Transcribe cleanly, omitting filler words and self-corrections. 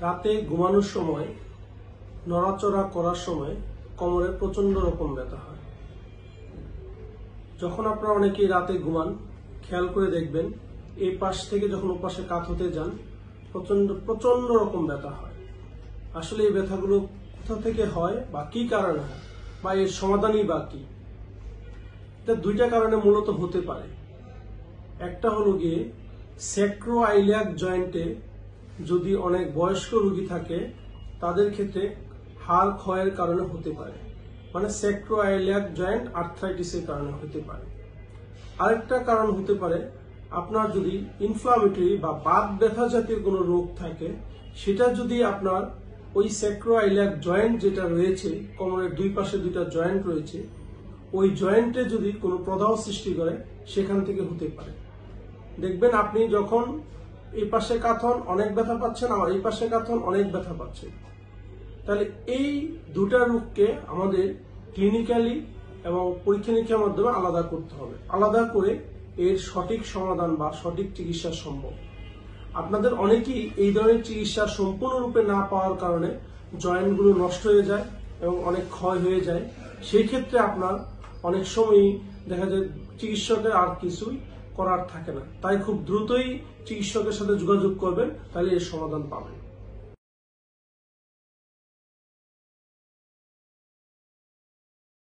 রাতে ঘুমানোর সময় নড়াচড়া করার সময় কোমরে প্রচন্ড রকম ব্যথা হয়। যখন আপনারা অনেকেই রাতে ঘুমান, খেয়াল করে দেখবেন এই পাশ থেকে যখন ওপাশে কাত হতে যান প্রচন্ড রকম ব্যথা হয়। আসলে এই ব্যথাগুলো কোথা থেকে হয় বা কি কারণে হয় বা এর সমাধানই বা কি? এটা দুইটা কারণে মূলত হতে পারে। একটা হলো গিয়ে স্যাক্রোআইলিয়াক জয়েন্টে যদি অনেক বয়স্ক রোগী থাকে তাদের ক্ষেত্রে হাড় ক্ষয়ের কারণে হতে পারে, মানে স্যাক্রোআইলিয়াক জয়েন্ট আর্থ্রাইটিসের কারণে হতে পারে। আরেকটা কারণ হতে পারে আপনার যদি ইনফ্লামেটরি বা বাত ব্যথা জাতীয় কোনো রোগ থাকে, সেটা যদি আপনার ওই স্যাক্রোআইলিয়াক জয়েন্ট যেটা রয়েছে, কোমরের দুই পাশে দুইটা জয়েন্ট রয়েছে, ওই জয়েন্টে যদি কোনো প্রদাহ সৃষ্টি করে সেখান থেকে হতে পারে। দেখবেন আপনি যখন এই পাশে কাত হন অনেক ব্যথা পাচ্ছেন, আবার এই পাশে কাত হন অনেক ব্যথা পাচ্ছেন। তাহলে এই দুটা রোগকে আমাদের ক্লিনিক্যালি এবং পরীক্ষা নিরীক্ষার মাধ্যমে আলাদা করতে হবে। আলাদা করে এর সঠিক সমাধান বা সঠিক চিকিৎসা সম্ভব। আপনাদের অনেকেই এই ধরনের চিকিৎসা সম্পূর্ণরূপে না পাওয়ার কারণে জয়েন্টগুলো নষ্ট হয়ে যায় এবং অনেক ক্ষয় হয়ে যায়। সেই ক্ষেত্রে আপনার অনেক সময়ই দেখা যায় চিকিৎসকের আর কিছুই করার থাকে না। তাই খুব দ্রুতই চিকিৎসকের সাথে যোগাযোগ করবেন, তাহলে এর সমাধান পাবেন।